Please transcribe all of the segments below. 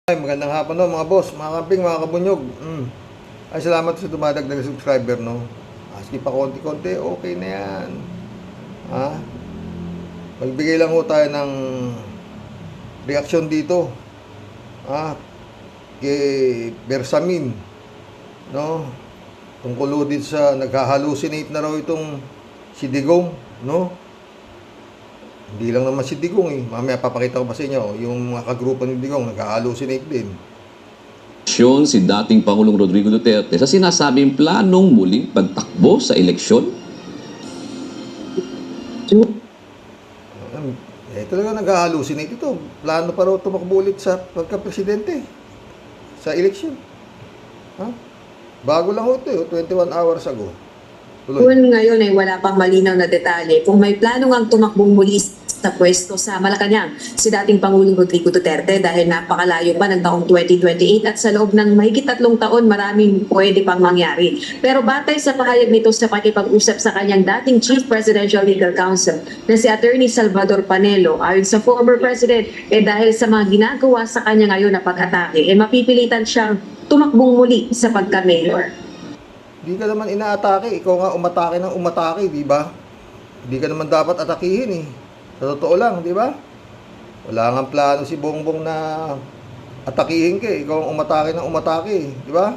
Ay, magandang hapon no, mga boss, mga kamping, mga kabunyog. Ay, salamat sa dumadagdag na subscriber, no. Maski pa konti-konti, okay na yan. Ha? Magbigay lang ho tayo ng reaksyon dito. Ha? Kay Bersamin, no. Tungkol ho din sa naghahalucinate na raw itong si Digong, no. Hindi lang naman si Digong eh. Mamaya papakita ko pa sa inyo, yung mga kagrupo ni Digong naghahalucinate din. Si dating Pangulong Rodrigo Duterte sa sinasabing planong muling pagtakbo sa eleksyon? Talaga nag-halucinate ito. Plano pa raw tumakbo ulit sa pagka-presidente sa eleksyon. Ha? Bago lang ho ito, 21 hours ago. Kung ngayon ay wala pang malinaw na detalye kung may plano ngang tumakbong muli sa pwesto sa Malacanang si dating Pangulong Rodrigo Duterte dahil napakalayo pa ng taong 2028 at sa loob ng mahigit 3 taon maraming pwede pang mangyari. Pero batay sa pahayag nito sa pakikipag-usap sa kanyang dating Chief Presidential Legal Counsel na si Attorney Salvador Panelo, ayon sa former President, dahil sa mga ginagawa sa kanya ngayon na pag-atake, mapipilitan siyang tumakbong muli sa pagka-mayor. Hindi ka naman inaatake, ikaw nga umatake ng umatake, di ba? Hindi ka naman dapat atakihin eh. Sa totoo lang, di ba? Wala nga plano si Bongbong na atakihin ka, ikaw ang umatake ng umatake, di ba?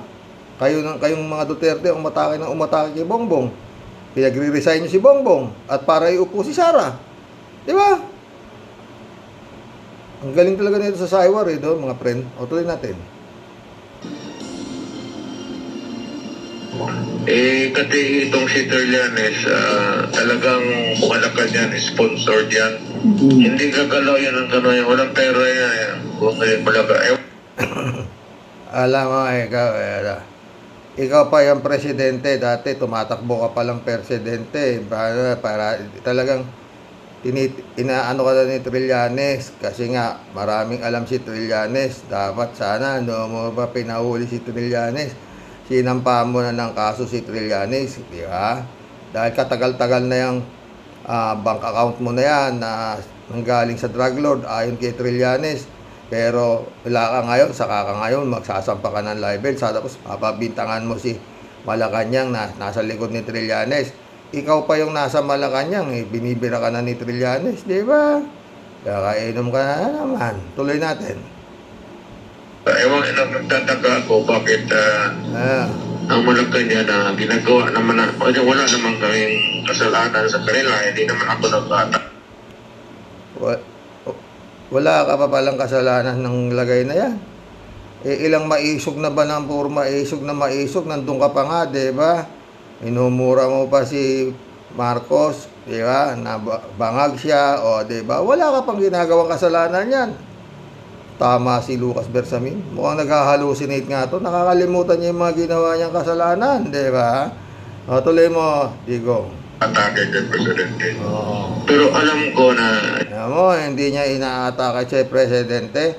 Kayong mga Duterte ang umatake ng umatake kay Bongbong. Pinagre-resign niyo si Bongbong at para iupo si Sara. Di ba? Ang galing talaga nito sa Saywar eh, do, mga friend. O tuloy natin. Kasi itong si Trillanes, talagang Malacanang yan, sponsored yan. Hindi gagalaw yan ang tanong yan, walang pera yan. Kung ngayon Malacanang. Alam mo, ikaw pa yung presidente, dati tumatakbo ka palang presidente, para talagang inaano ka na ni Trillanes, kasi nga maraming alam si Trillanes, dapat sana no mo ba pinahuli si Trillanes, sinampa mo na ng kaso si Trillanes, di ba? Dahil katagal-tagal na yung bank account mo na yan na nanggaling sa drug lord ayon kay Trillanes. Pero wala ka ngayon, saka ka ngayon, magsasampa ka ng libel, tapos papabintangan mo si Malacanang na nasa likod ni Trillanes. Ikaw pa yung nasa Malacanang, binibira ka na ni Trillanes, di ba? Kainom ka na naman. Tuloy natin. Ewan, nagtataka ako bakit ang Malacanang na ginagawa naman na, wala naman kaming kasalanan sa kanila, hindi naman ako nagtataka. Wala ka pa palang kasalanan ng lagay na yan. Ilang maisog na ba ng puro maisog na maisog, nandun ka pa nga, di ba? Inumura mo pa si Marcos, di ba? Bangag siya, o di ba? Wala ka pang ginagawang kasalanan yan. Tama si Lucas Bersamin. Mukhang naghahalucinate nga to. Nakakalimutan niya yung mga ginawa niyang kasalanan, di ba? O, tuloy mo, Digong. Atake kay Presidente. Oo. Pero alam ko na Alam mo, hindi niya inaatake siya presidente.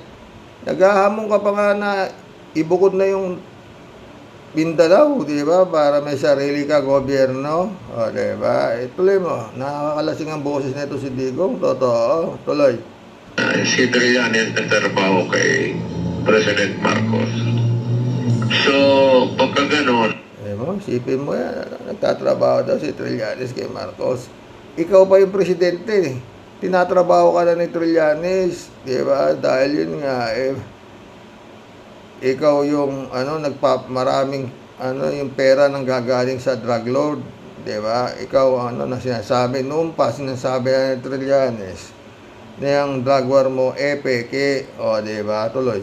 Naghahamon ka pa nga na ibukod na yung Mindanao, di ba? Para may sarili ka gobyerno. O, di ba? Tuloy mo. Nakakalasing ang boses nito si Digong. Totoo. Tuloy. si Trillanes nagtrabaho kay President Marcos. So, pagka ganon, Mo, isipin mo yan. Nagtatrabaho daw si Trillanes kay Marcos. Ikaw pa yung presidente. Tinatrabaho ka na ni Trillanes. Di ba? Dahil yun nga, ikaw yung, maraming, yung pera nang gagaling sa drug lord. Di ba? Ikaw, na sinasabi, noon pa sinasabi ni Trillanes, na yung drug war mo, peke. O, di ba? Tuloy.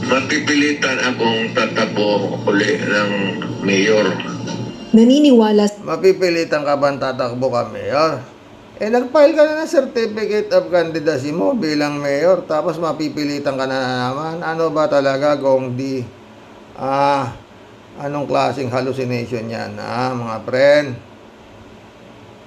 mapipilitan akong tatakbo uli ng mayor. Naniniwala Mapipilitan ka ba tatakbo ka, Mayor? Nag-file ka na ng certificate of candidacy mo bilang mayor, tapos mapipilitan ka na naman. Ano ba talaga, Gong D? Anong klaseng hallucination yan, mga friend?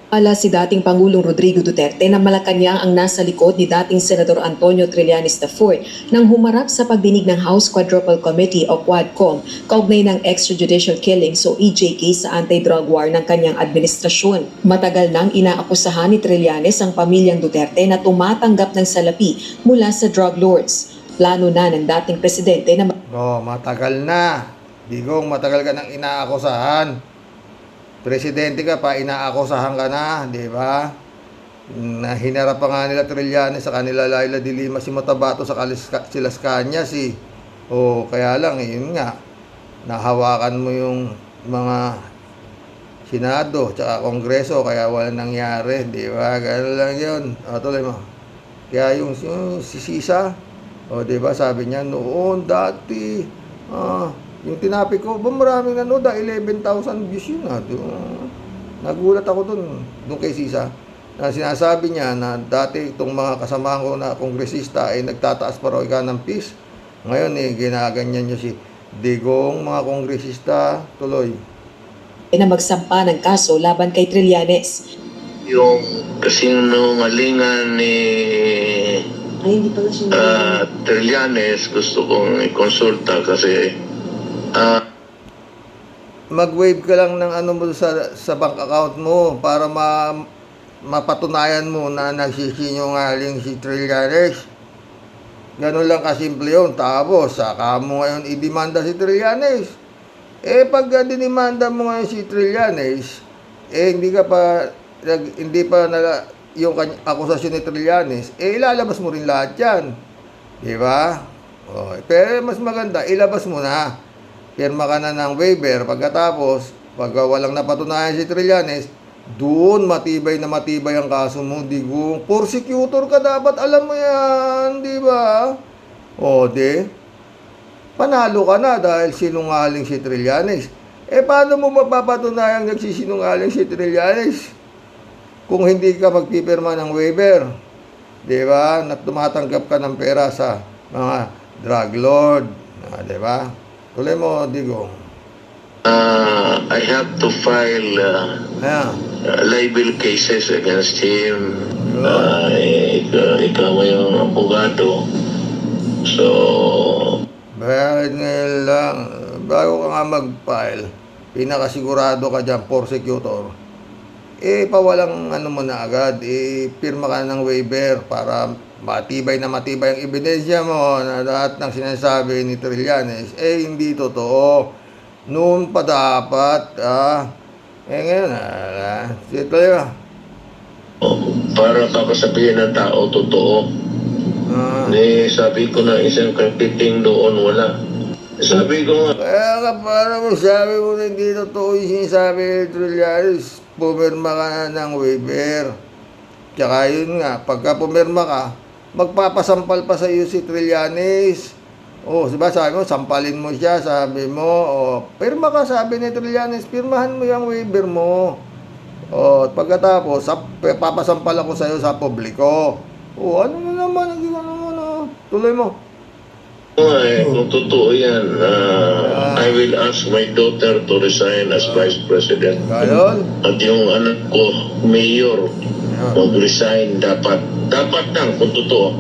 Ala si dating Pangulong Rodrigo Duterte na Malacanang ang nasa likod ni dating Senador Antonio Trillanes IV nang humarap sa pagdinig ng House Quadruple Committee o Quadcom kaugnay ng extrajudicial killings o EJK sa anti-drug war ng kanyang administrasyon. Matagal nang inaakusahan ni Trillanes ang pamilyang Duterte na tumatanggap ng salapi mula sa drug lords. Plano na ng dating presidente na Matagal na. Digong, matagal ka nang inaakusahan. Presidente ka pa, inaakusahan ka na, di ba? Na hinarap pa nga nila Trillanes sa kanila Laila de Lima si Matabato sa Silas Cañas kaya lang, yun nga, nahawakan mo yung mga Senado tsaka Kongreso kaya wala nangyari, di ba? Ganun lang yun. Tuloy mo. Kaya yung si Sisa, di ba, sabi niya noon dati, yung tinapik ko, maraming nanood, 11,000 views yun. Nagulat ako dun kay Sisa. Na sinasabi niya na dati itong mga kasamahan ko na kongresista ay nagtataas pa raw ng peace. Ngayon ginaganyan niyo si Digong, mga kongresista, tuloy. na magsampa ng kaso laban kay Trillanes. Yung kasinungalingan ni Ay, hindi pala siya. Trillanes, gusto kong ikonsulta kasi Mag-wave ka lang ng ano mo sa bank account mo para mapatunayan mo na nagsisinungaling si Trillanes. Ganun lang kasimple yun. Tapos, saka mo ngayon idemanda si Trillanes. Pag dinimanda mo ngayon si Trillanes, hindi pa yung akusasyon ni Trillanes, ilalabas mo rin lahat yan. Di ba? Pero mas maganda, ilabas mo na. Pirma ka na ng waiver. Pagkatapos, pag walang napatunayan si Trillanes, doon matibay na matibay ang kaso mo. Digong, prosecutor ka dapat, alam mo yan, di ba? Panalo ka na dahil sinungaling si Trillanes. Paano mo mapapatunayang nagsisinungaling si Trillanes kung hindi ka magpipirma ng waiver? Di ba? Na tumatanggap ka ng pera sa mga drug lord. Di ba? Tuloy mo, Digong. I have to file libel cases against him. Ikaw yung abogado. So, Bakit ngayon lang, bago ka nga mag-file, pinakasigurado ka dyan, prosecutor, pawalang ano mo na agad, pirma ka ng waiver para matibay na matibay ang ebidensya mo na lahat ng sinasabi ni Trillanes, hindi totoo. Noon pa dapat, ngayon, sige, para papasabihin ng tao, totoo. Sabi ko na isang kapiting doon, wala. Sabi ko nga, kaya ka para mo sabi mo na hindi totoo yung sinasabi ni Trillanes, pumirma ka na ng waiver. Tsaka yun nga, pagka pumirma ka, magpapasampal pa sa iyo si Trillanes. Diba sabi mo, sampalin mo siya, sabi mo, pirma ka, sabi ni Trillanes, pirmahan mo yung waiver mo. Pagkatapos, papasampal ako sa iyo sa publiko. Ano na naman, tuloy mo. kung totoo yan, I will ask my daughter to resign as Vice President. Gayon. At yung anak ko, Mayor, mag-resign dapat. Dapat lang kung totoo.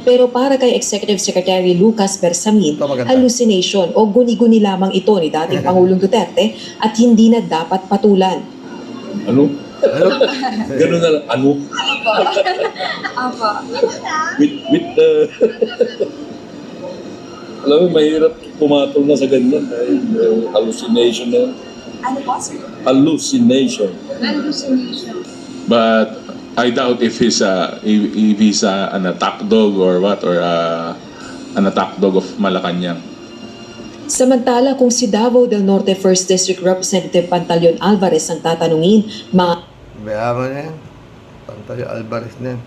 Pero para kay Executive Secretary Lucas Bersamin, Ito maganda. hallucination o guni-guni lamang ito ni dating Pangulong Duterte at hindi na dapat patulan. Ano? Ano? Ganun na lang. Ano? Apa. With alam mo, mahirap pumatol na sa ganyan. Hallucination na. Ano po, sir? Hallucination. Hallucination. But I doubt if he's an attack dog or what, or an attack dog of Malacanang. Samantala kung si Davao del Norte 1st District Representative Pantaleon Alvarez ang tatanungin, Bayaman na yan. Pantalyo Alvarez na yan.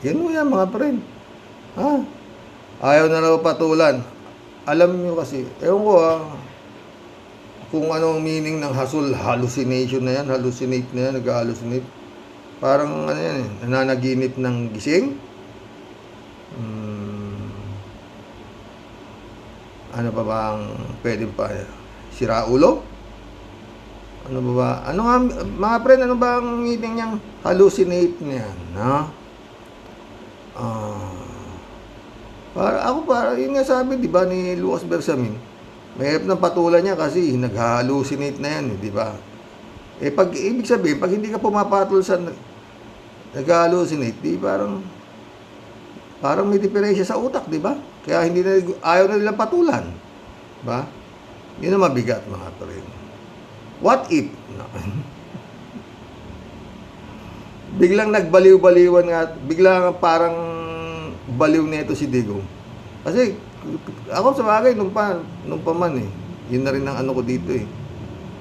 Yun mo yan mga friend. Ayaw na raw patulan. Alam nyo kasi, ewan ko kung anong meaning ng hallucination na yan, hallucinate na yan, nag-hallucinate. Parang ano yan, nananaginip ng gising. Ano pa ba ang pwedeng pa? Sira ulo? Ano ba ba? Ano nga, mga friend, ano ba ang meaning niyang hallucinate niyan? No? Yun nga sabi, di ba, ni Lucas Bersamin, mahirap ng patulan niya kasi nag-hallucinate na yan, di ba? Ibig sabihin, pag hindi ka pumapatol sa nag-hallucinate, di parang may diferensya sa utak, di ba? Kaya ayaw na nilang patulan. Di ba? Yun ang mabigat, mga friend. What if? Biglang nagbaliw-baliwan nga, biglang parang baliw nito si Digong. Kasi ako sa bagay nung pa man eh. Yun na rin ang ano ko dito eh.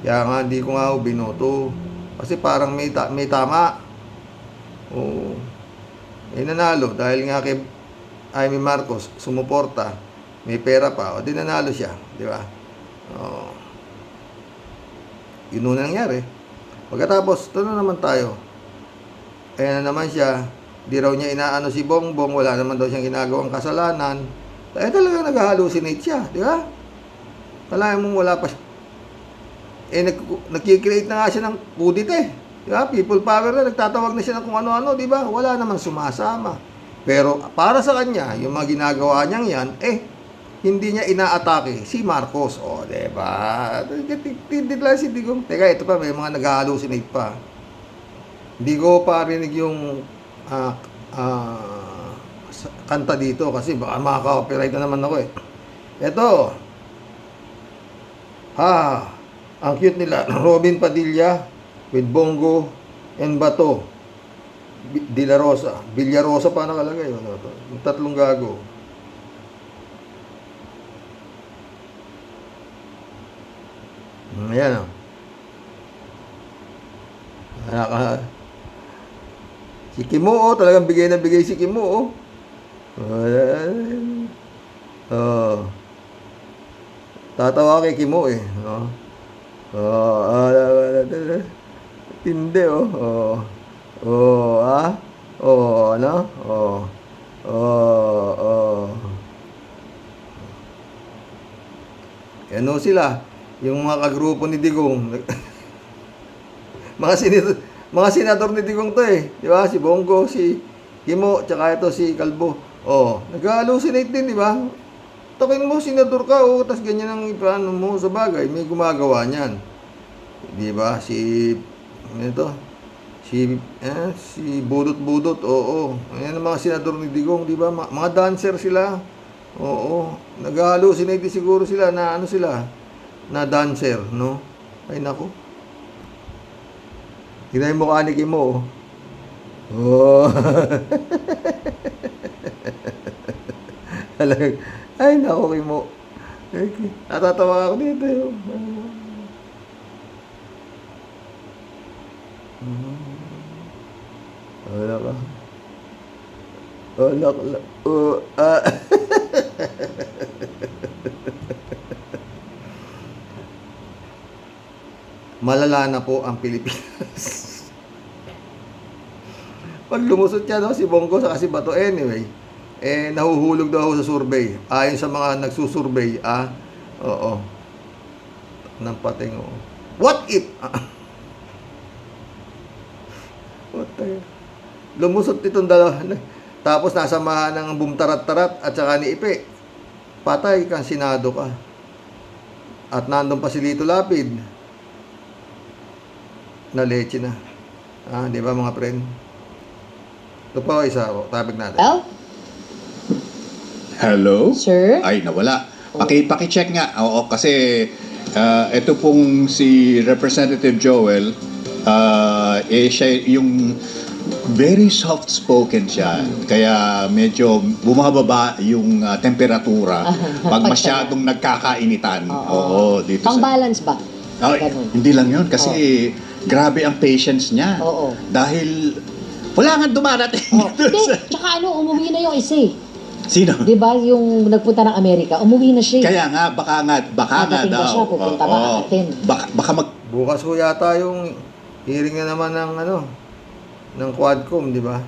Kaya nga hindi ko nga binoto. Kasi parang may tama. Oo. May nanalo dahil nga kay Amy Marcos sumuporta, may pera pa, o di nanalo siya, di ba? Oo. Yun na nangyari. Pagkatapos, ito na naman tayo. Ayan na naman siya. Di raw niya inaano si Bongbong. Wala naman daw siyang ginagawang kasalanan. Talagang nag-hallucinate siya. Di ba? Kalahin mong wala pa siya. Nagkikreate na nga siya ng kudite. Di ba? People power na. Nagtatawag na siya ng kung ano-ano. Di ba? Wala naman sumasama. Pero para sa kanya, yung mga ginagawa niyang yan, hindi niya inaatake si Marcos. O, diba? Tindid lang si Digong. Teka, ito pa, may mga nag-hallucinate pa. Hindi ko pa rinig yung kanta dito kasi baka makaka-copyright na naman ako eh. Ito. Ang cute nila. Robin Padilla with Bongo and Bato. De La Rosa. Villarosa pa nakalagay. Yung tatlong gago. Ayan o. Si Kimo talagang bigay na bigay si Kimo tatawa kay Kimo eh. Tindi ano sila? Yung mga kagrupo ni Digong. mga senador ni Digong to eh. Di ba? Si Bongo, si Kimo, tsaka ito si Kalbo. Nag-hallucinate din, di ba? Takin mo, senador ka, tas ganyan ang ipaano mo sa bagay. May gumagawa niyan. Di ba? Si Budot-Budot, Ayan ang mga senador ni Digong, di ba? Mga dancer sila. Nag-hallucinate din siguro sila na ano sila, na dancer, no? Ay, naku. Tingnan yung mukha ni Kimo, Ay, naku, Kimo. Natatawa ako dito. Wala ka. Malala na po ang Pilipinas. Pag lumusot siya, no, si Bongo sa kasi Bato, anyway, nahuhulog daw sa survey. Ayon sa mga nagsusurvey, ng pating, What if? Lumusot itong dalawa. Tapos nasamahan ng bumtarat-tarat at saka ni Ipe. Patay kang Senado ka. At nandun pa si Lito Lapid. Na leche na. Di ba mga friend? Ito pa isa topic natin. Hello? Sir? Ay, nawala. Paki-check nga. Oo, kasi ito pong si Representative Joel, siya yung very soft-spoken siya. Kaya medyo bumababa yung temperatura pag masyadong nagkakainitan. Oo, dito Pang-balance ba? Hindi lang yun kasi grabe ang patience niya. Oo. Dahil wala nga dumarating. Hindi, tsaka umuwi na yung isa eh. Sino? Di ba yung nagpunta ng Amerika, umuwi na siya. Kaya nga, baka nga Dadating ba daw. siya? Pupunta ba? Attend. Baka Bukas ho yata yung hearing na naman ng Quadcom, di ba?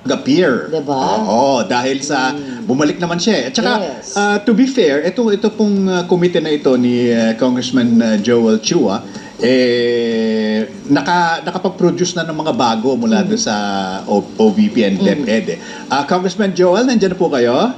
mag-appear. Diba? Oo, dahil sa bumalik naman siya. At saka, Yes. to be fair, ito pong komite na ito ni Congressman Joel Chua, nakapag-produce na ng mga bago mula doon sa OVP and DepEd. Congressman Joel, nandiyan na po kayo?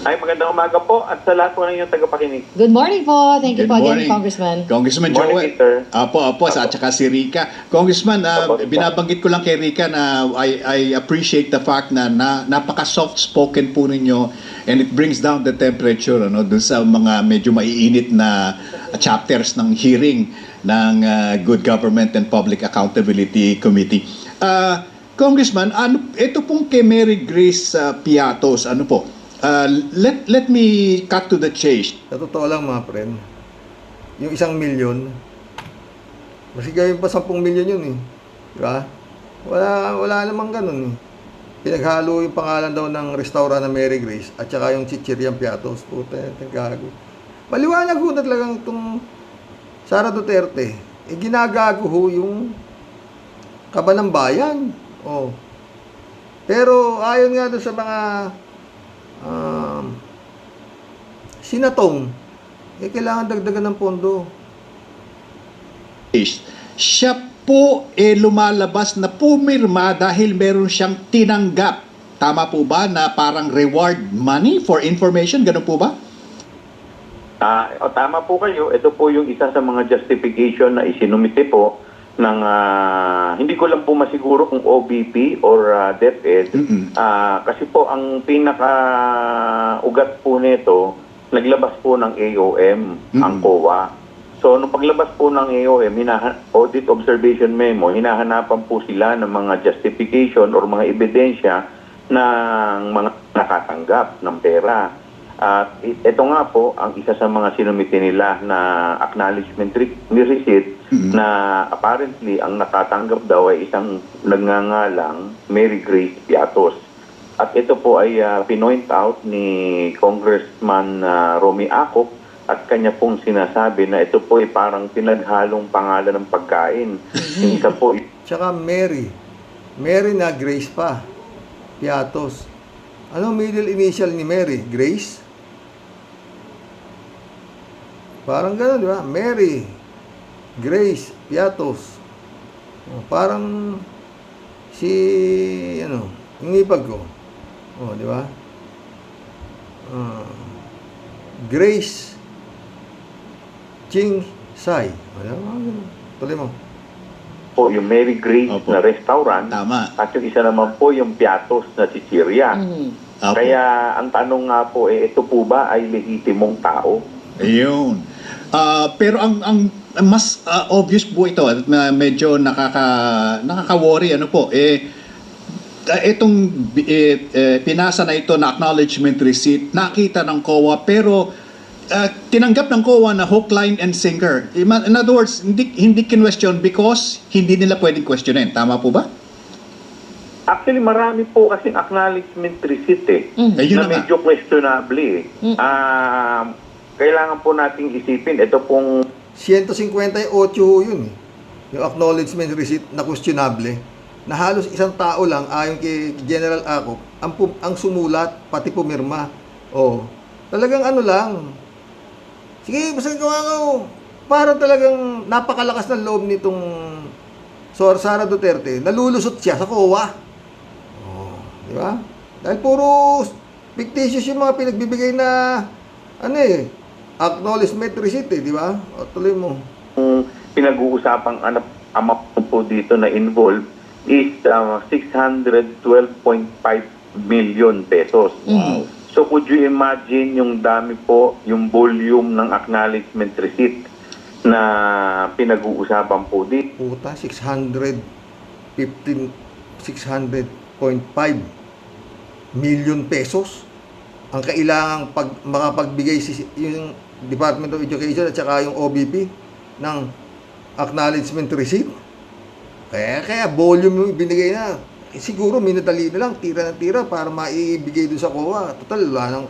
Ay, magandang umaga po at sa lahat po ng inyong tagapakinig. Good morning po. Thank you Good po morning. again, Congressman. Congressman Morning, Joel. Peter. Apo, at saka si Rica. Congressman, Apo. binabanggit ko lang kay Rica na I appreciate the fact na napaka-soft-spoken po ninyo and it brings down the temperature dun sa mga medyo maiinit na chapters ng hearing ng Good Government and Public Accountability Committee. Congressman, ito pong kay Mary Grace Piatos, ano po? Let me cut to the chase. Sa totoo lang mga friend, yung 1 milyon, mas gawin pa 10 milyon yun eh. Diba? Wala namang ganun eh. Pinaghalo yung pangalan daw ng restaurant na Mary Grace at saka yung Chichiriang Piatos. Puta, gago. Maliwanag ho na talagang itong Sara Duterte. Ginagago ho yung kaba ng bayan. Oh. Pero ayon nga doon sa mga sinatong, kailangan dagdagan ng pondo. Siya po lumalabas na pumirma dahil meron siyang tinanggap. Tama po ba na parang reward money for information? Ganun po ba? Tama po kayo. Ito po yung isa sa mga justification na isinumite po ng hindi ko lang po masiguro kung OBP or DepEd. Kasi po ang pinaka-ugat po nito, naglabas po ng AOM, ang COA. So, nung paglabas po ng AOM, Audit Observation Memo, hinahanapan po sila ng mga justification or mga ebidensya ng mga nakatanggap ng pera. At ito nga po ang isa sa mga sinumite nila na acknowledgement receipt na apparently ang nakatanggap daw ay isang nagngangalang Mary Grace Piatos. At ito po ay pinoint out ni Congressman Romy Acop at kanya pong sinasabi na ito po ay parang pinaghalong pangalan ng pagkain. Isa po Tsaka Mary na Grace pa. Piatos. Ano middle initial ni Mary? Grace? Parang gano'n, di ba? Mary, Grace, Piatos. Parang si, yung ipag ko. Di ba? Grace Ching Sai. Tuloy mo. po yung Mary Grace Opo. na restaurant. Tama. At yung isa naman po yung Piatos na Chichirya. Opo. Kaya ang tanong nga po, ito po ba ay lehitimong tao? Ayun. Pero ang mas obvious po ito at medyo nakaka-worry itong pinasa na ito na acknowledgement receipt, nakita ng COA pero tinanggap ng COA na hook, line, and sinker. In other words, hindi kinwestiyon because hindi nila pwedeng questionin. Tama po ba? Actually, marami po kasing acknowledgement receipt Ayun na na nga. medyo questionable. Kailangan po nating isipin, ito pong 158 yun. Yung acknowledgement receipt na questionable. Na halos isang tao lang, ayon kay General Acop, ang sumulat, pati pumirma. Talagang lang. Sige, basta gawa ko. Parang talagang napakalakas ng loob nitong Sara Duterte. Nalulusot siya sa COA. Di ba? Dahil puro fictitious yung mga pinagbibigay na acknowledgement receipt di ba? Tuloy mo. pinag-uusapang amount po dito na involved is 612.5 million pesos. Wow. So could you imagine yung dami po, yung volume ng acknowledgement receipt na pinag-uusapan po dito? Puta, 600.5 million pesos ang kailangang makapagbigay yung Department of Education at saka yung OBP ng acknowledgement receipt. Kaya volume yung ibinigay na. Siguro minadali na lang, tira ng tira para maibigay dun sa COA. Total, wala nang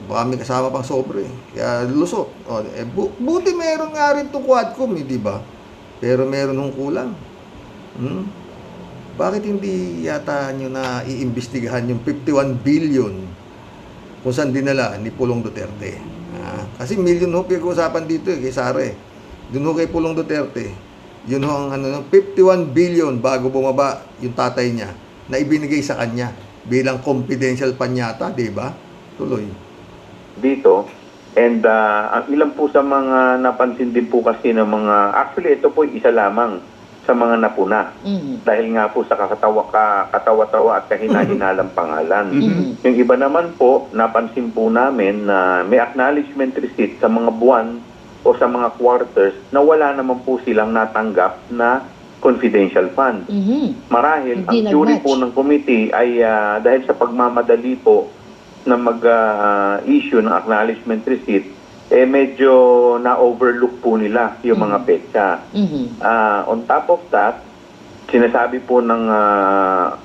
baka may kasama pang sobre. Kaya lusot. Buti meron nga rin itong Quadcom, di ba? Pero meron nung kulang. Bakit hindi yata nyo na iimbestigahan yung 51 billion kung saan dinala ni Pulong Duterte? Kasi million ho pinag-uusapan dito kay Sara Dun ho kay Pulong Duterte, yun ho ang 51 billion bago bumaba yung tatay niya na ibinigay sa kanya bilang confidential panyata, di ba? Tuloy. dito. And ang ilan po sa mga napansin din po kasi ng mga, actually ito po isa lamang sa mga napuna. Dahil nga po sa katawa-tawa at kahina-hinalang pangalan. Yung iba naman po, napansin po namin na may acknowledgement receipt sa mga buwan o sa mga quarters na wala naman po silang natanggap na confidential fund. Marahil, ang Hindi theory nag-match. po ng committee ay dahil sa pagmamadali po na mag-issue ng acknowledgement receipt, medyo na-overlook po nila yung mga petsa. On top of that, sinasabi po ng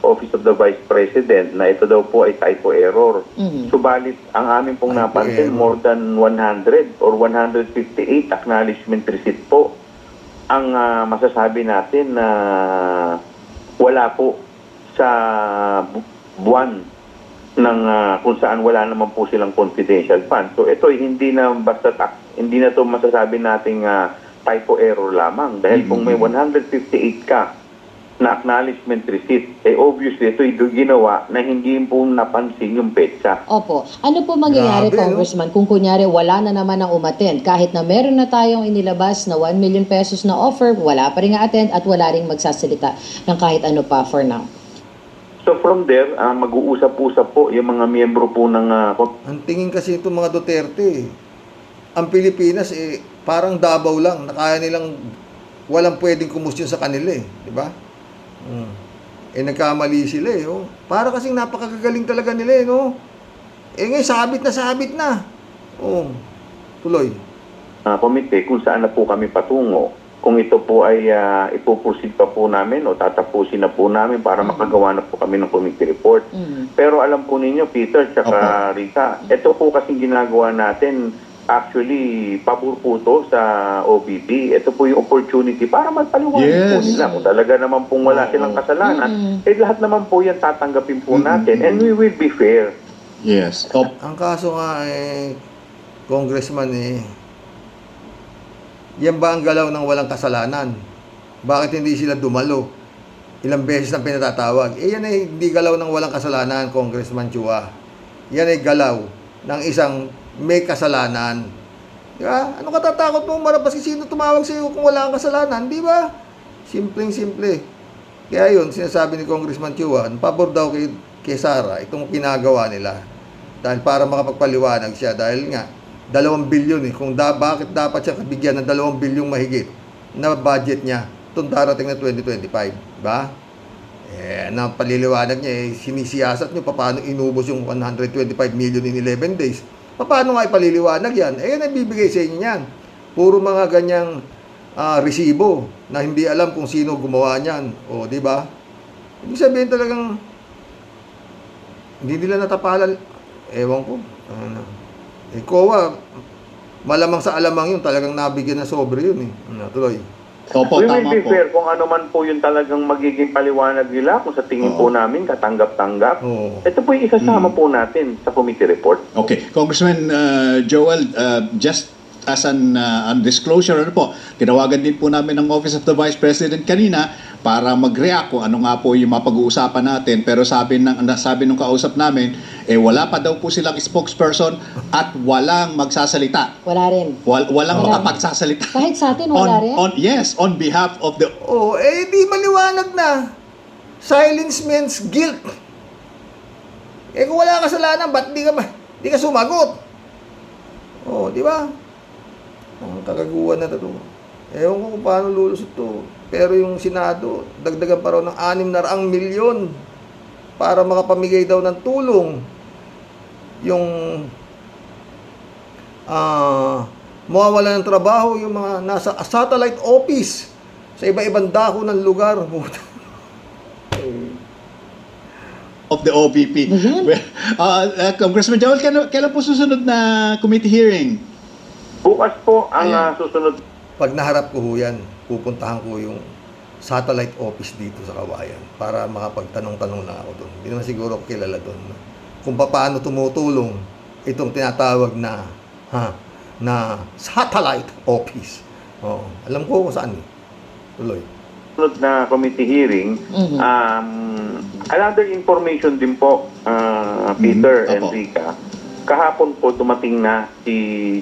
Office of the Vice President na ito daw po ay typo error. Subalit, ang amin pong Typo napansin, error. more than 100 or 158 acknowledgement receipt po ang masasabi natin na wala po sa buwan ng kung saan wala naman po silang confidential fund. So ito hindi na basta hindi na to masasabi nating typo error lamang dahil kung may 158 ka na acknowledgement receipt, obviously ito ginawa na hindi po napansin yung petsa. Opo. Ano po mangyayari, Grabe, no? Congressman, kung kunyari wala na naman ang umattend? Kahit na meron na tayong inilabas na 1 million pesos na offer, wala pa rin attend at wala rin magsasalita ng kahit ano pa for now. So from there, mag-uusap-usap po yung mga miyembro po ng Ang tingin kasi itong mga Duterte, ang Pilipinas parang Davao lang, na kaya nilang walang pwedeng kumusyon sa kanila di ba? Nagkamali sila oh. Para kasing napakagagaling talaga nila no? Ngayon sabit na. Tuloy. komite kung saan na po kami patungo. Kung ito po ay ipuproceed pa po namin o tatapusin na po namin para makagawa na po kami ng committee report. Pero alam po ninyo, Peter tsaka Rita, ito po kasing ginagawa natin, actually, pabor po to sa OBP. Ito po yung opportunity para magpaliwanag po nila. Kung talaga naman pong wala silang kasalanan, lahat naman po yan tatanggapin po natin and we will be fair. Yes. Ang kaso nga Congressman yan ba ang galaw ng walang kasalanan? Bakit hindi sila dumalo? Ilang beses na pinatatawag. Yan ay hindi galaw ng walang kasalanan, Congressman Chua. Yan ay galaw ng isang may kasalanan. Di ba? Ano katatakot mo marapas kasi sino tumawag sa iyo kung wala kang kasalanan? Di ba? Simpleng-simple. Kaya yun, sinasabi ni Congressman Chua, pabor daw kay Sara itong ginagawa nila. Dahil para makapagpaliwanag siya. Dahil nga, 2 bilyon Kung bakit dapat siya kabigyan ng 2 bilyong mahigit na budget niya itong darating na 2025. Diba? Ang paliliwanag niya, sinisiyasat niyo paano inubos yung 125 million in 11 days. Paano nga ipaliliwanag yan? Yan ay bibigay sa inyo yan. Puro mga ganyang resibo na hindi alam kung sino gumawa niyan. Di ba? Ibig sabihin talagang hindi nila natapalan. Ewan ko. COA, malamang sa alamang yun, talagang nabigyan ng sobre yun Tuloy. Opo, We will tama be po. fair kung ano man po yung talagang magiging paliwanag nila kung sa tingin po namin katanggap-tanggap. Ito po yung isasama po natin sa committee report. Okay. Congressman Joel, just as an disclosure, tinawagan din po namin ng Office of the Vice President kanina para mag-react kung ano nga po yung mapag-uusapan natin. Pero sabi nung kausap namin, wala pa daw po silang spokesperson at walang magsasalita. Wala rin. Walang makapagsasalita. Kahit sa atin, wala rin? Yes, on behalf of the... Di maliwanag na. Silence means guilt. Kung wala kasalanan, ba't di ka sumagot? Di ba? Ang kagaguhan na ito. Ewan ko kung paano lulusot to. Pero yung Senado, dagdagan pa raw ng 600 milyon para makapamigay daw ng tulong yung mawawala ng trabaho yung mga nasa satellite office sa iba-ibang dako ng lugar. Of the OVP. Congressman Joel, kailan po susunod na committee hearing? Bukas po ang susunod. Pag naharap ko yan, pupuntahan ko yung satellite office dito sa Kawayan para makapagtanong-tanong na ako doon. Hindi naman siguro ako kilala doon. Kung paano tumutulong itong tinatawag na satellite office Oo. Alam ko kung saan. Tuloy. Sunod na committee hearing, another information din po, Peter and Opo. Rica, kahapon po dumating na si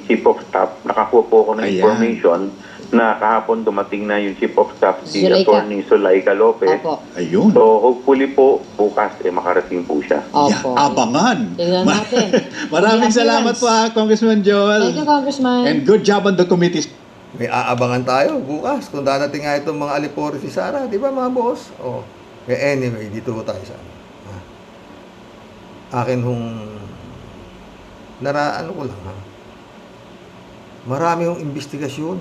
Chief of Staff, nakakuha po ako ng Ayan. information na kahapon dumating na yung Chief of Staff, si Zulaika. Attorney Zulaika Lopez. Opo. Ayun. So hopefully po bukas makarating po siya. Opo. Abangan. Tingnan natin. Maraming May salamat appearance. po, Congressman Joel. Thank you, Congressman. And good job on the committee. May aabangan tayo bukas kung darating nga itong mga alipore si Sara, di ba mga boss? Oh. Anyway, dito ho tayo sa ano. Akin hong ano ko lang ha. Marami hong investigasyon.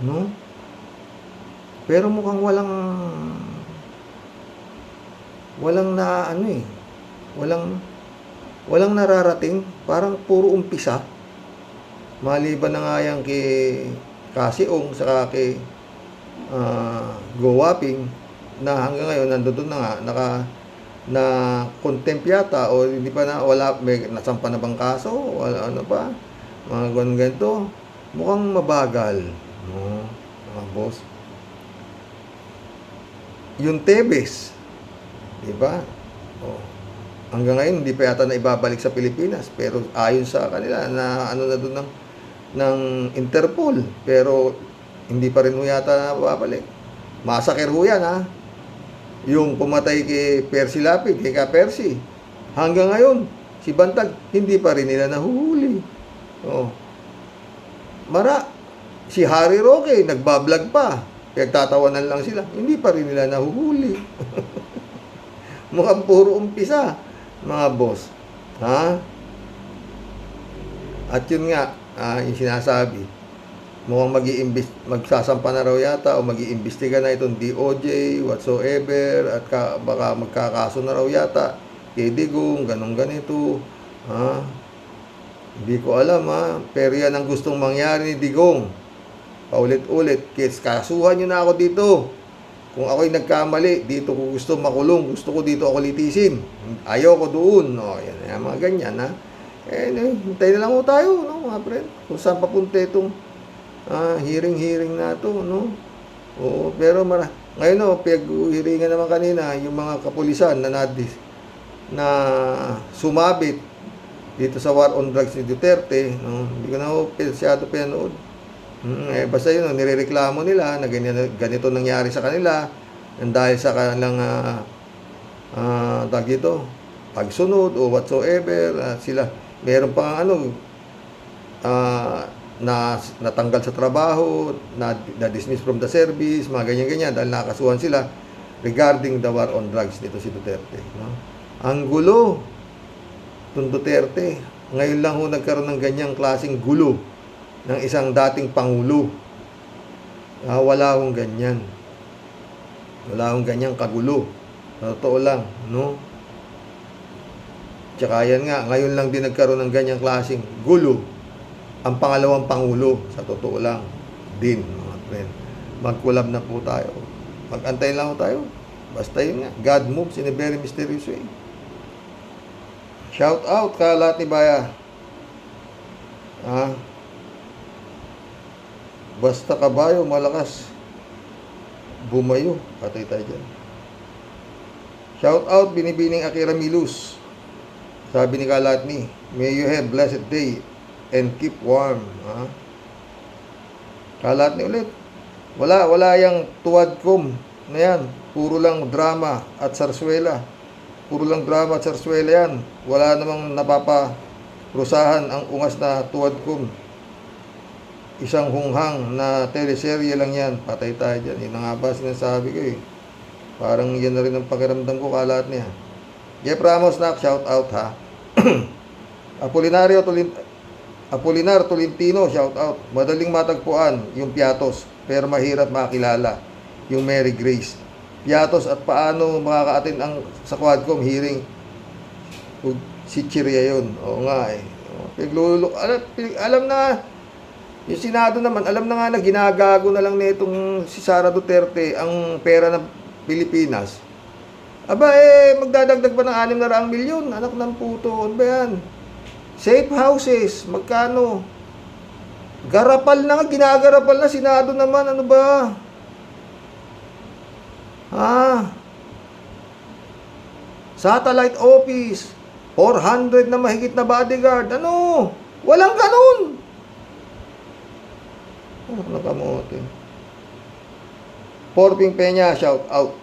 No? Pero mukhang walang na ano eh. Walang nararating, parang puro umpisa. Maliban na nga yan kay Kasiong saka kay Go Waping na hanggang ngayon nandoon na nga na contempt yata o hindi pa na wala may nasampa na bang kaso wala ano pa mga ganito mukhang mabagal no mga boss yung Tebes di ba hanggang ngayon hindi pa yata na ibabalik sa Pilipinas pero ayon sa kanila na ano na doon ng Interpol pero hindi pa rin ho yata babalik. Massacre ho yan ha. Yung pumatay kay Percy Lapid, kay Ka Percy. Hanggang ngayon, si Bantag, hindi pa rin nila nahuhuli. Si Harry Roque, nagbablog pa. Nagtatawanan lang sila. Hindi pa rin nila nahuhuli. Mukhang puro umpisa, mga boss. Ha? At yun nga, yung sinasabi, mukhang magsasampa na raw yata o mag-iimbestiga na itong DOJ, whatsoever, at baka magkakaso na raw yata kay Digong, ganito. Ha? Hindi ko alam ha, pero yan ang gustong mangyari ni Digong. Paulit-ulit, kasuhan nyo na ako dito. Kung ako'y nagkamali, dito ko gusto makulong, gusto ko dito ako litisin. Ayaw ko doon. No, yan, mga ganyan ha. Hintay na lang ho tayo, no, mga friend. Kung saan papunta itong hearing na to, no? Oo, pero ngayon, no, pag-hearingan naman kanina, yung mga kapulisan na sumabit dito sa war on drugs ni Duterte, no? Hindi ko na ho masyado pinanood. Basta yun, no, nirereklamo nila na ganito nangyari sa kanila dahil sa kanilang pagsunod o whatsoever, sila meron pang natanggal sa trabaho, na-dismiss from the service, mga ganyan-ganyan dahil nakasuhan sila regarding the war on drugs nito si Duterte. No? Ang gulo itong Duterte. Ngayon lang ho nagkaroon ng ganyang klaseng gulo ng isang dating Pangulo. Wala hong ganyan. Wala hong ganyang kagulo. Totoo lang, no? Tsaka yan nga, ngayon lang din nagkaroon ng ganyang klaseng gulo ang pangalawang Pangulo, sa totoo lang din, mga friend. Mag-collab na po tayo. Mag-antay lang tayo. Basta yun nga, God moves in a very mysterious way. Shout out ka lahat ni Baya. Basta kabayo, malakas. Bumayo. Patay tayo dyan. Shout out, Binibining Akira Milus. Sabi ni Kalatni, may you have blessed day and keep warm. Kalatni ulit. Wala yung tuwadkom na yan. Puro lang drama at sarswela. Puro lang drama at sarswela yan. Wala namang napaprusahan ang ungas na tuwadkom. Isang hunghang na teleserye lang yan. Patay tayo dyan. Yun nga ba sinasabi ko eh. Parang yan na rin ang pakiramdam ko, Kalatni ha. Jeff Ramos na, shout out ha. Apolinar Tolentino, shout out. Madaling matagpuan yung Piatos, pero mahirap makilala yung Mary Grace. Piatos at paano makaka-attend ang sa Quadcom hearing si Chiria yun. Oo nga eh. Alam na yung Senado naman, alam na nga na ginagago na lang nitong si Sara Duterte ang pera ng Pilipinas. Aba magdadagdag pa ng 600 milyon. Anak ng puto. Ano ba yan? Safe houses. Magkano? Garapal na nga, ginagarapal na, Senado naman, ano ba? Satellite office, 400 na mahigit na bodyguard, ano? Walang ganun! Nakamote. Porping Peña, shout out.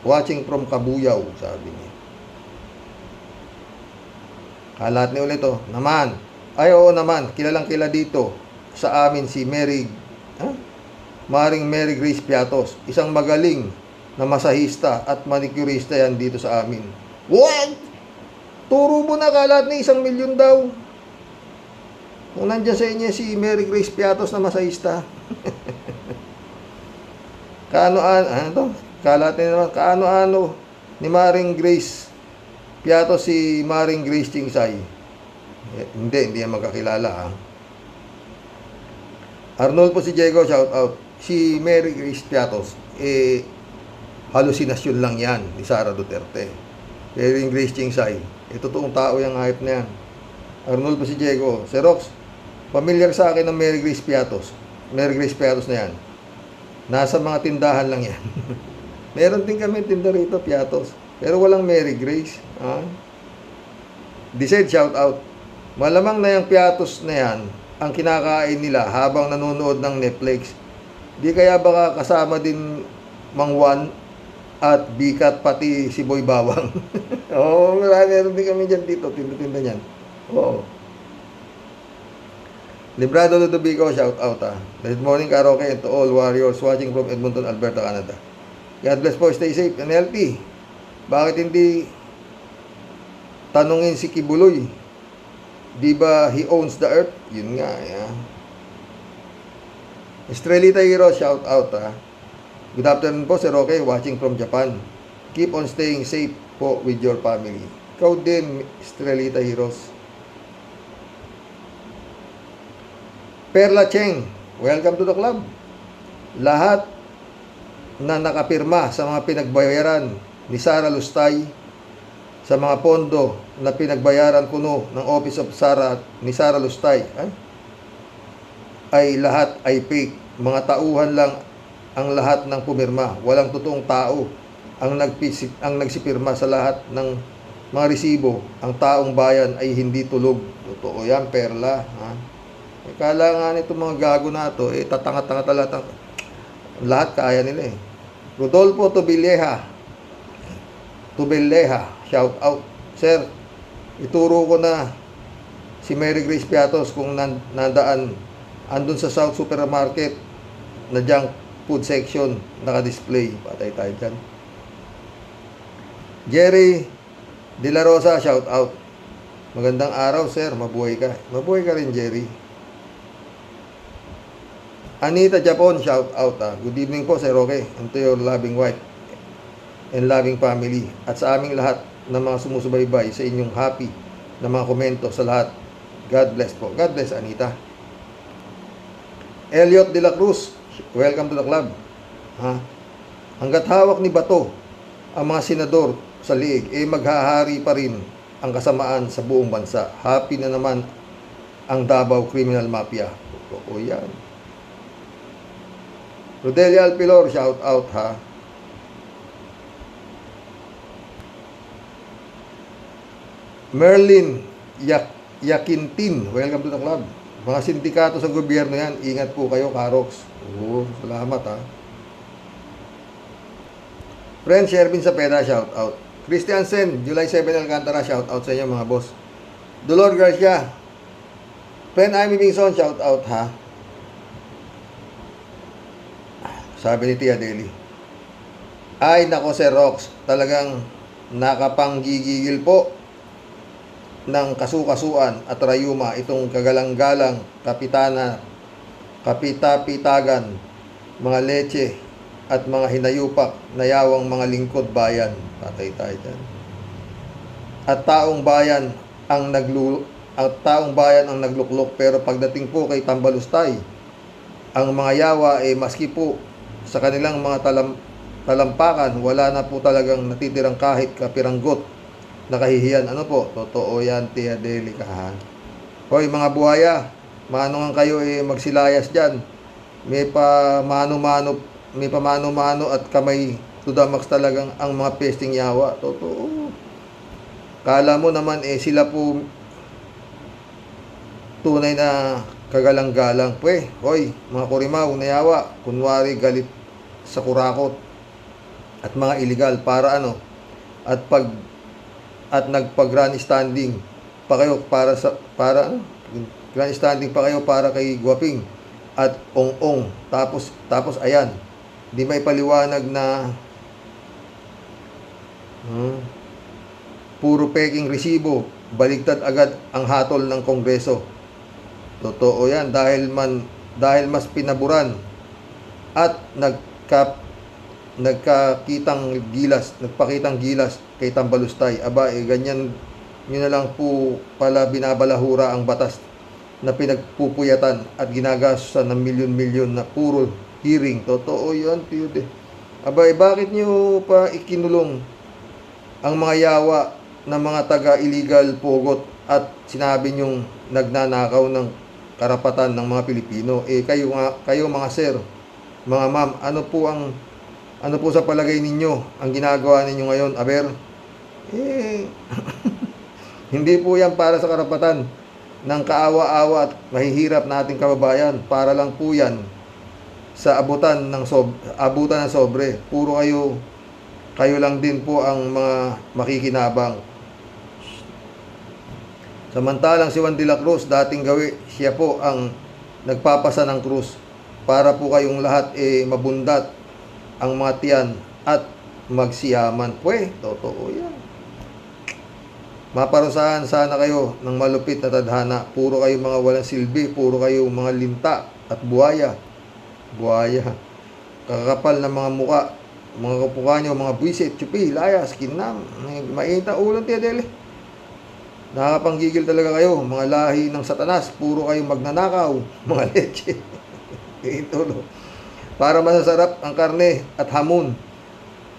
Watching from Kabuyaw, sabi niya. Kalat ni ulit to, naman. Ay, oo naman, kilalang kila dito sa amin si Maring Mary Grace Piatos, isang magaling na masahista at manicurista yan dito sa amin. What? Turo mo na, kalat ni 1 milyon daw. Kung nandiyan sa inyo si Mary Grace Piatos na masahista. Kalat ni naman, kaano-ano ni Maring Grace Piatos si Maring Grace Chingsay. Hindi yan magkakilala, ha. Arnold po si Diego, shout out. Si Mary Grace Piatos, halusinasyon lang yan ni Sara Duterte. Maring Grace Chingsay, totoong tao yung hype na yan. Arnold po si Diego. Sir Rox, familiar sa akin ng Mary Grace Piatos. Mary Grace Piatos na yan. Nasa mga tindahan lang yan. Meron din kami tinda rito, Piatos. Pero walang Mary Grace. Decide, shout out. Malamang na yung Piatos na yan ang kinakain nila habang nanonood ng Netflix. Di kaya baka kasama din Mang Juan at Bikat pati si Boy Bawang. Oo, meron din kami dyan dito. Tinda-tinda niyan. Oo. Librado Ludovico, shout out, ha. Good morning, karaoke, and to all warriors watching from Edmonton, Alberta, Canada. God bless po, stay safe and healthy. Bakit hindi tanungin si Kibuloy? Di ba he owns the earth? Yun nga, yeah. Estrelita Hero, shout out, ha. Good afternoon po, Sir Roque, watching from Japan. Keep on staying safe po with your family. Ikaw din, Estrelita Heroes. Perla Cheng, welcome to the club. Lahat na nakapirma sa mga pinagbayaran ni Sara Lustay sa mga pondo na pinagbayaran kuno ng Office of Sara ni Sara Lustay ay lahat ay fake. Mga tauhan lang ang lahat ng pumirma. Walang totoong tao ang nagsipirma sa lahat ng mga resibo. Ang taong bayan ay hindi tulog. Totoo yan, Perla. Kala nga nito mga gago na ito, tatanga-tanga talaga. Lahat kaya nila, Rodolfo Tubilleha, shout out. Sir, ituro ko na si Mary Grace Piatos kung nandaan andun sa South Supermarket na junk food section naka-display. Patay tayo dyan. Jerry De La Rosa, shout out. Magandang araw, sir. Mabuhay ka. Mabuhay ka rin, Jerry. Anita Japon, shout out. Good evening po, Sir Roque, and to your loving wife and loving family. At sa aming lahat ng mga sumusubaybay sa inyong happy na mga komento sa lahat. God bless po. God bless, Anita. Elliot De La Cruz, welcome to the club. Hanggat hawak ni Bato ang mga senador sa liig, maghahari pa rin ang kasamaan sa buong bansa. Happy na naman ang Davao Criminal Mafia. O yan. Rodelia Alpilor, shout out, ha. Merlin Yakintin, welcome to the club. Mga sindikato sa gobyerno yan, ingat po kayo, Karox. Salamat, ha. Friend Shervin Sapeda, shout out. Christian Sen, July 7 Alcantara, shout out sa inyo, mga boss. Dolor Garcia, friend Amy Bingson, shout out, ha. Sabi ni Tia Deli. Ay, nako, Sir Rox, talagang nakapanggigigil po ng kasukasuan at rayuma itong kagalang-galang kapitapitagan, mga leche at mga hinayupak na yawang mga lingkod bayan. Patay tayo dyan. At taong bayan ang nagluklok, pero pagdating po kay Tambalustay, ang mga yawa maski po sa kanilang mga talampakan, wala na po talagang natitirang kahit kapiranggot na kahihiyan. Ano po? Totoo yan, Tia Delica, ha? Hoy, mga buhaya, manungan kayo magsilayas dyan. May pamano-mano at kamay to the max talagang ang mga pesting yawa. Totoo. Kala mo naman sila po tunay na kagalang-galang. Hoy, mga kurimaw na yawa, kunwari galit sa kurakot at mga illegal para at nagpa-grandstanding pa kayo grandstanding pa kayo para kay Guaping at Ong-Ong. Tapos ayan, di may paliwanag na puro peking resibo, baligtad agad ang hatol ng Kongreso. Totoo yan dahil mas pinaburan at nagpakitang gilas kay Tambalustay. Aba, ganyan nyo na lang po pala binabalahura ang batas na pinagpupuyatan at ginagastusan ng milyon-milyon na puro hearing. Totoo yan, tiyude. Aba, bakit nyo pa ikinulong ang mga yawa ng mga taga-illegal pogot at sinabi nyong nagnanakaw ng karapatan ng mga Pilipino? Kayo mga sir, mga ma'am, ano po sa palagay ninyo ang ginagawa ninyo ngayon, aber? Hindi po yan para sa karapatan ng kaawa-awa at mahihirap nating kababayan. Para lang po yan sa abutan ng sobre. Puro kayo lang din po ang mga makikinabang. Samantalang si Juan de la Cruz, dating gawi, siya po ang nagpapasa ng krus para po kayong lahat mabundat ang mga tiyan at magsiyaman. Totoo yan. Maparusahan sana kayo ng malupit na tadhana. Puro kayo mga walang silbi, puro kayo mga linta at buhaya. Kakapal na mga muka, mga kapukha nyo, mga buwisit, tsupi, layas, kinam, mainit ang ulo, Tia Deli. Nakapanggigil talaga kayo, mga lahi ng satanas, puro kayo magnanakaw, mga leche. Itulo. Para masasarap ang karne at hamon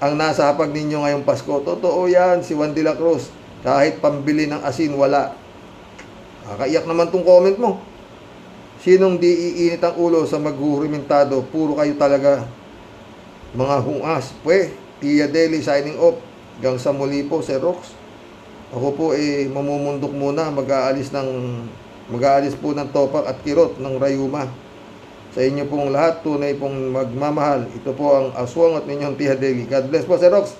ang nasa hapag ninyo ngayong Pasko. Totoo yan, si Juan de la Cruz. Kahit pambili ng asin, wala. Nakakaiyak naman tong comment mo. Sinong di iinit ang ulo sa maghuhurimintado? Puro kayo talaga mga hungas. Tia Deli signing off. Hanggang sa muli po, Sir Rox. Ako po mamumundok muna, mag-aalis po ng topak at kirot ng Rayuma. Sa inyo pong lahat, tunay pong magmamahal. Ito po ang aswang at ninyong Tia Deli. God bless po, Sir Rox.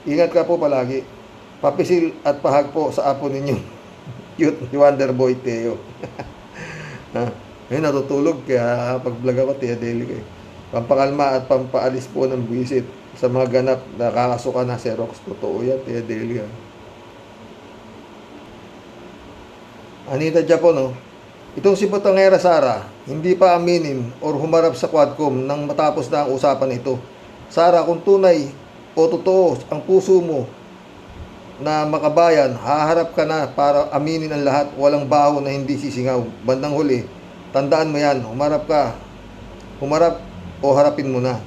Ingat ka po palagi. Papisil at pahag po sa apo ninyo. Cute ni Wonderboy Teo. Natutulog kaya pag-vlog ako, Tia Deli kayo. Pampakalma at pampaalis po ng buwisit sa mga ganap na kakasuka na, Sir Rox. Totoo yan, Tia Deli. Anita Japon, itong si Botangera Sara, hindi pa aminin or humarap sa Quadcom nang matapos na ang usapan ito. Sara, kung tunay o totoo ang puso mo na makabayan, haharap ka na para aminin ang lahat, walang baho na hindi sisingaw. Bandang huli, tandaan mo yan, humarap o harapin mo na.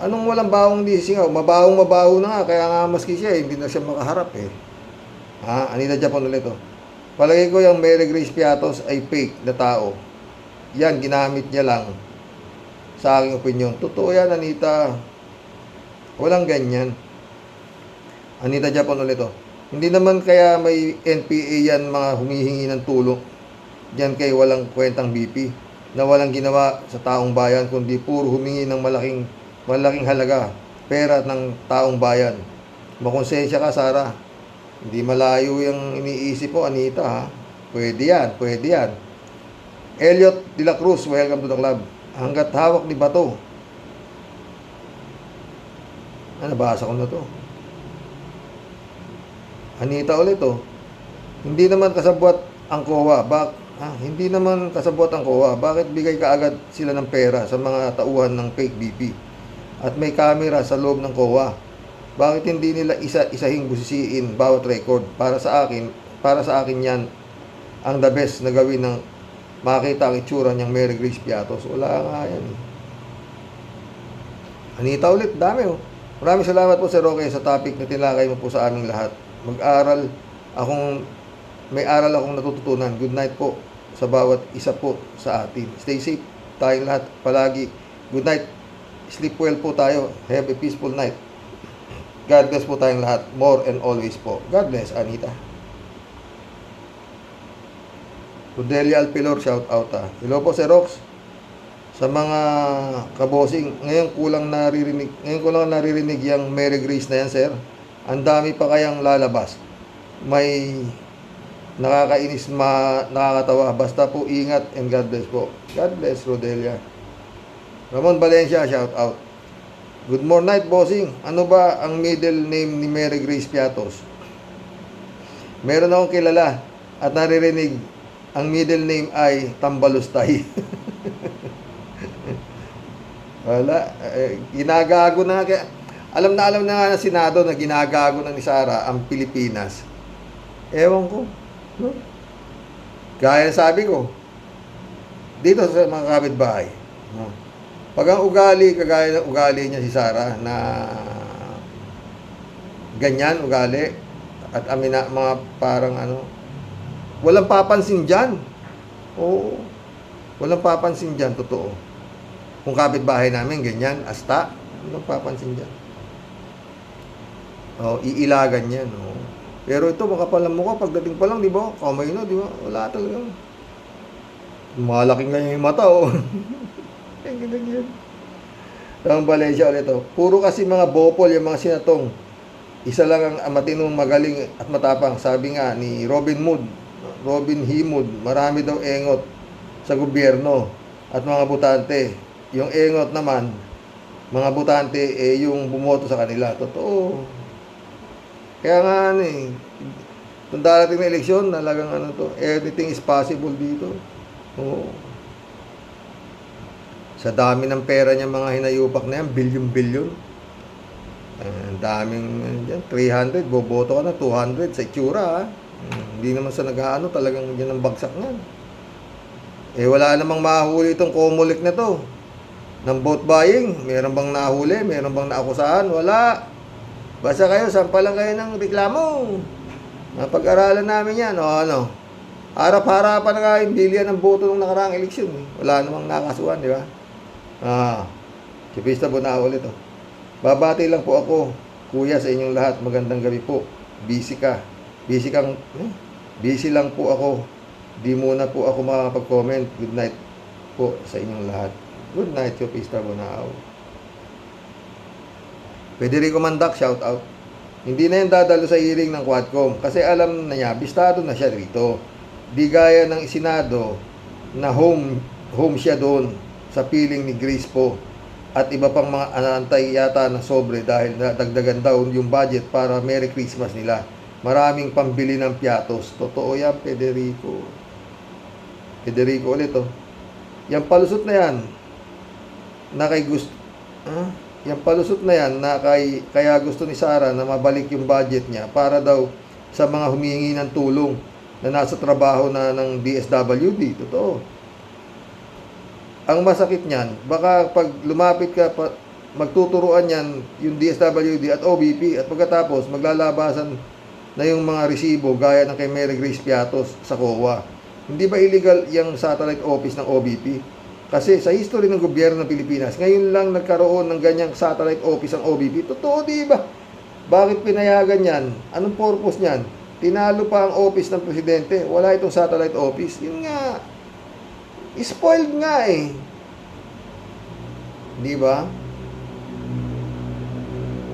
Anong walang bahong hindi sisingaw? Mabaho na nga, kaya nga maski siya, hindi na siya makaharap Anita Japon ulit Palagay ko yung Mary Grace Piatos ay fake na tao. Yan, ginamit niya lang sa aking opinion. Totoo yan, Anita. Walang ganyan. Anita Japon ulit Hindi naman kaya may NPA yan mga humihingi ng tulong. Diyan kay walang kwentang BP na walang ginawa sa taong bayan kundi puro humingi ng malaking halaga, pera ng taong bayan. Makonsensya ka, Sara. Hindi malayo yung iniisip mo, Anita, Pwede yan. Elliot de la Cruz, welcome to the club. Hanggat hawak ni Bato. Nabasa ko na to. Anita ulit Hindi naman kasabwat ang COA. Hindi naman kasabwat ang COA. Bakit bigay kaagad sila ng pera sa mga tauhan ng fake BP? At may camera sa loob ng COA. Bakit hindi nila isa-isahing busisiin bawat record? Para sa akin yan ang the best na gawin ng makita ang itsura niyang Mary Grace Piatos. Wala nga yan. Anita ulit, dami Maraming salamat po, Sir Roque, sa topic na tinakay mo po sa aming lahat. May aral akong natututunan. Good night po. sa bawat isa po sa atin. Stay safe tayong lahat palagi. Good night. Sleep well po tayo. Have a peaceful night. God bless po tayong lahat. More and always po. God bless, Anita. Rodelia Alpilor, shout out ah. Hello po, Sir Rox. Sa mga kabosing, ngayon ko lang naririnig yung Mary Grace na yan, sir. Ang dami pa kayang lalabas. May nakakainis, nakakatawa. Basta po ingat and God bless po. God bless, Rodelia. Ramon Valencia, shout out. Good morning, night, bossing. Ano ba ang middle name ni Mary Grace Piatos? Meron akong kilala at naririnig ang middle name ay Tambalustay. Wala. Ginagago na. Alam na nga ng Senado na ginagago na ni Sara ang Pilipinas. Ewan ko. No? Gaya sabi ko, dito sa mga kapitbahay, no? Pag ang ugali, kagaya ng ugali niya si Sara na ganyan ugali at mga parang walang papansin dyan. Oo. Walang papansin dyan, totoo. Kung kapitbahay namin, ganyan, asta, walang papansin dyan. Iilagan yan. Pero ito, makapal ang mukha, pagdating pa lang, di ba? Kamay na, di ba? Wala talaga. Malaking nga yung mata, Ganyan. Ang Valencia ulit, Puro kasi mga bopol, yung mga sinatong. Isa lang ang matinong, magaling at matapang. Sabi nga ni Robin Hood, marami daw engot sa gobyerno at mga butante. Yung engot naman, mga butante, yung bumoto sa kanila. Totoo. Kaya nga, itong darating na eleksyon, talagang anything is possible dito. Oo. Sa dami ng pera niya, mga hinayupak na yan, bilyon-bilyon. Ang daming, 300, boboto ka na, 200 sa itsura, ha? Hindi naman sa nag-aano, talagang yan ang bagsak nga. Wala namang mahuli itong Comelec na to. Ng vote buying, meron bang nahuli? Meron bang naakusahan? Wala. Basta kayo, sampa lang kayo ng reklamo. Napag-aralan namin yan, harap-harapan na nga yung bilihan ng boto ng nakaraang eleksyon. Wala namang nakasuhan, di ba? Si Pista Bonao ulit, Babati lang po ako, kuya, sa inyong lahat. Magandang gabi po. Busy lang po ako. Di muna po ako makakapag-comment. Good night po sa inyong lahat. Good night, si Pista Bonao. Federico Mandak, shout out. Hindi na yan dadalo sa hearing ng Quadcom kasi alam na niya, bistado na siya rito. Di gaya ng Senado na home siya doon sa piling ni Grace po at iba pang mga anantay yata na sobre dahil dagdagan daw yung budget para Merry Christmas nila. Maraming pambili ng piatos. Totoo yan, Federico. Federico ulit, Yung palusot na yan na kay gusto yung palusot na yan na kaya gusto ni Sara na mabalik yung budget niya para daw sa mga humihingi ng tulong na nasa trabaho na ng DSWD. Totoo. Ang masakit niyan, baka pag lumapit ka, magtuturuan yan yung DSWD at OBP at pagkatapos maglalabasan na yung mga resibo gaya ng kay Mary Grace Piatos sa COA. Hindi ba illegal yung satellite office ng OBP? Kasi sa history ng gobyerno ng Pilipinas, ngayon lang nagkaroon ng ganyang satellite office ang OBP. Totoo, di ba? Bakit pinayagan yan? Anong purpose niyan? Tinalo pa ang office ng presidente. Wala itong satellite office. Yun nga. Spoiled nga Di ba?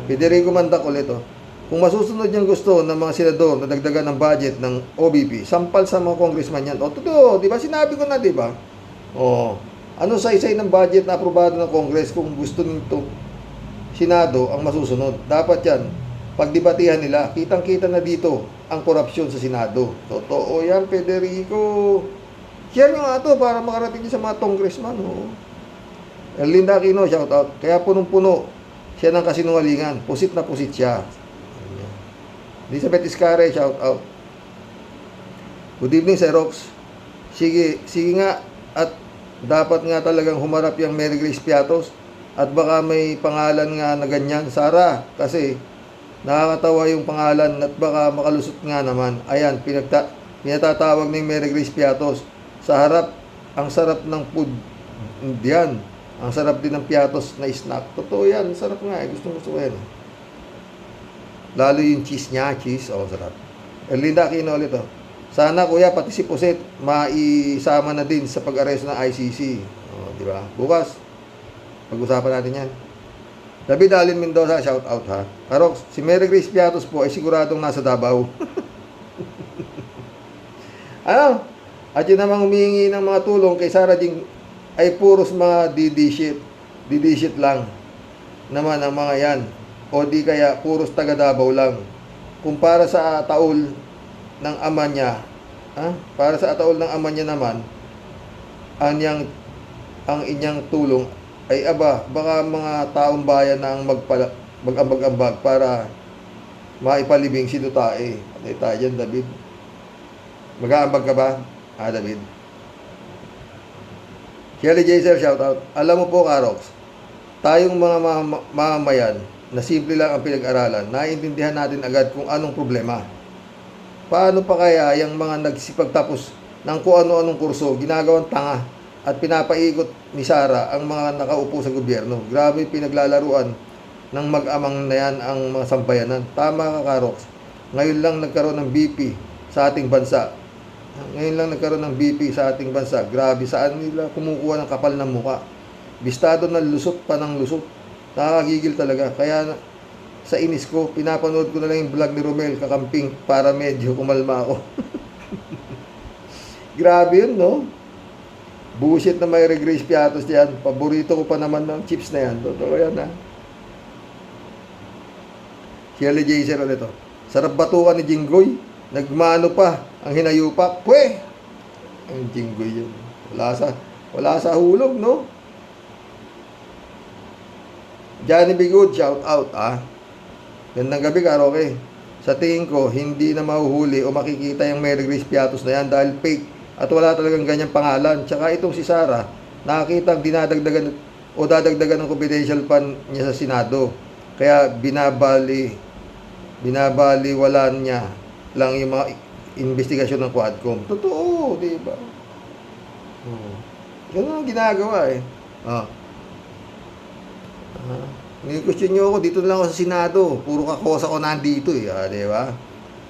Federico Mandak ulit, Kung masusunod niyang gusto ng mga senador na dagdagan ng budget ng OBP, sampal sa mga congressman yan. Totoo, di ba? Sinabi ko na, di ba? Ano sa isay ng budget na aprobado ng Congress kung gusto nito Senado ang masusunod? Dapat yan, pagdebatihan nila, kitang-kita na dito ang korupsyon sa Senado. Totoo yan, Federico. Share nyo nga ito para makarating sa mga congressman. Linda Aquino, shout out. Kaya punong-puno siya ng kasinungalingan. Pusit na pusit siya. Elizabeth Iscare, shout out. Good evening, Sir Rox. Sige nga. At dapat nga talagang humarap yung Mary Grace Piatos. At baka may pangalan nga na ganyan, Sara. Kasi nakakatawa yung pangalan at baka makalusot nga naman. Ayan, pinatatawag ng Mary Grace Piatos Sa harap, ang sarap ng food diyan. Ang sarap din ng piatos na snack. Totoo yan, sarap nga eh. Gusto ko yan. Lalo yung cheese niya, sarap. Erlinda Aquino ulit oh. Sana kuya, pati si Puset, maisama na din sa pag-aresto ng ICC. Oh, di ba? Bukas, pag-usapan natin yan. David Alin Mendoza, shout out ha. Karox, si Mary Grace Piatos po ay siguradong nasa Davao. Ano? At yun namang humihingi ng mga tulong kay Sara Jing ay puros mga DD shit lang naman ang mga yan. O di kaya puros taga Davao lang. Kumpara sa taol ng ama niya, para sa taol ng ama niya naman, ang inyang tulong ay baka mga taong bayan na ang mag-ambag-ambag para maipalibing si Dutae. Patay tayo dyan, David. Mag-aambag ka ba? David. Shelly Jaser, shout out. Alam mo po, Karox, tayong mga mamamayan na simple lang ang pinag-aralan, naiintindihan natin agad kung anong problema. Paano pa kaya yung mga nagsipagtapos ng kung ano-anong kurso, ginagawang tanga at pinapaikot ni Sara ang mga nakaupo sa gobyerno? Grabe pinaglalaruan ng mag-amang na yan ang mga sambayanan. Tama ka, Karox. Ngayon lang nagkaroon ng BP sa ating bansa. Grabe, saan nila kumukuha ng kapal ng muka? Bistado na lusot pa ng lusot. Nakakagigil talaga. Kaya sa inis ko, pinapanood ko na lang yung vlog ni Romel Kakamping para medyo kumalma ako. Grabe yun, no? Bullshit na may Grace Piatos yan. Paborito ko pa naman ng chips na yan. Totoo yan, ha? Shelly Jaser ulit, oh. Sarap batukan ni Jinggoy. Nagmano pa ang hinayupak. Pwe! Ang Jinggoy yun. Wala sa hulog, no? Johnny Bigud, shout out, Gandang gabi, Karoke. Sa tingin ko, hindi na mahuhuli o makikita yung Mary Grace Piatos na yan dahil fake at wala talagang ganyang pangalan. Tsaka itong si Sara, nakakita ang dinadagdagan o dadagdagan ng confidential fund niya sa Senado. Kaya binabaliwalan niya lang yung mga investigasyon ng Quadcom. Totoo, di ba? Ganun ang ginagawa eh. Question nyo ako, dito na lang ako sa Senado. Puro kakosa ko nandito eh, di ba?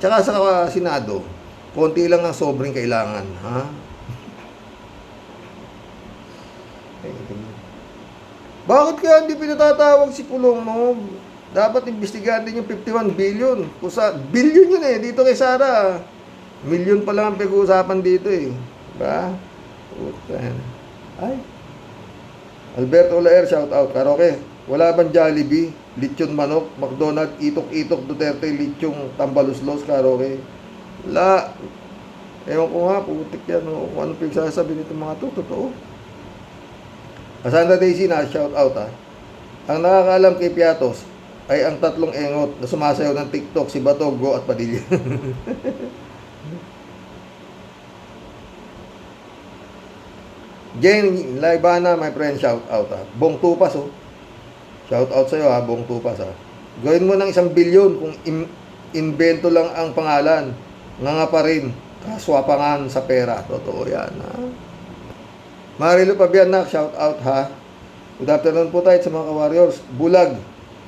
Tsaka sa Senado, konti lang ang sobrang kailangan, ha? Bakit kaya hindi pinatatawag si Pulong, no? Dapat imbestigahan din yung 51 billion. Billion yun eh, dito kay Sara. Milyon pa lang ang pag-uusapan dito eh. Diba? Ay. Alberto Olaer, shout out. Karoke, wala bang Jollibee, lechon manok, McDonald's, itok-itok, Duterte, lechong tambaluslos, Karoke? Wala. Ewan ko nga, putik yan. No? Kung ano pinagsasabi nito mga to, totoo. Cassandra Daisy na, shout out ha. Ang nakakaalam kay Piatos ay ang tatlong engot na sumasayaw ng TikTok, si Batogo at Padilla. Jane Laibana, my friend, shout out ha. Bong Tupas, oh. Shout out sa'yo ha, Bong Tupas ha. Gawin mo ng 1 bilyon kung invento lang ang pangalan. Nga pa rin, kaswapangan sa pera. Totoo yan ha. Marilo Pabianak, shout out ha. Good afternoon po tayo sa mga ka-warriors. Bulag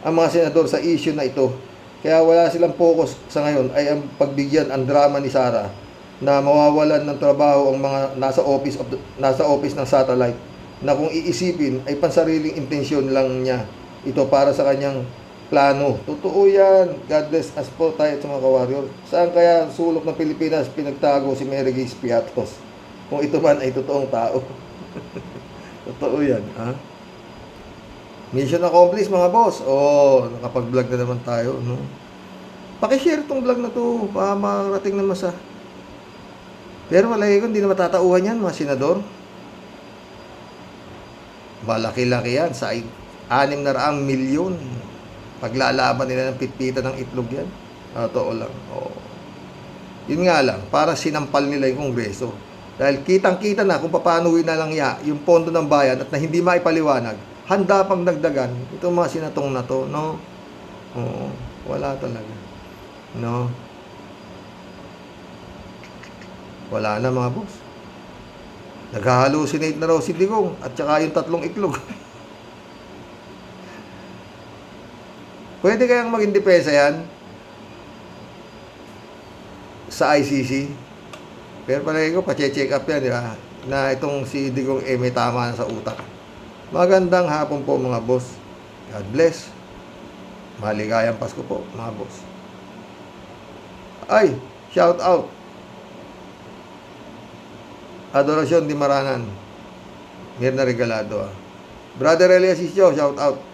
ang mga senador sa issue na ito. Kaya wala silang focus sa ngayon ay ang pagbigyan ang drama ni Sara na mawawalan ng trabaho ang mga nasa office ng satellite na kung iisipin ay pansariling intensyon lang niya ito para sa kanyang plano. Totoo yan. God bless us po tayo sa mga ka-warrior. Saan kaya sulok ng Pilipinas pinagtago si Mary Grace Piatos? Kung ito man ay totoong tao. Totoo yan, ha? Mission accomplished mga boss. Nakapag-vlog na naman tayo, no? Paki-share tong vlog na to para marating naman sa. Pero malaki ko hindi na matatauhan yan mga senador. Malaki-laki yan sa 600 milyon. Paglalaban nila ng pitpitan ng itlog yan. Totoo lang. Yun nga lang, para sinampal nila yung Kongreso. Dahil kitang-kita na kung paano na lang yung pondo ng bayan at na hindi maipaliwanag. Handa pang dagdagan itong mga sinatong na to, no? Wala talaga. No? Wala na mga boss. Nag-hallucinate na raw si Digong at saka yung 3 iklog. Pwede kayang maging depensa yan sa ICC. Pero palagi ko, pa-check up yan, di ba? Na itong si Digong may tama na sa utak. Magandang hapon po mga boss. God bless. Maligayang Pasko po mga boss. Ay, shout out. Adorasyon Di Maranan. Mirna Regalado. Brother Elias Isyo, shout out.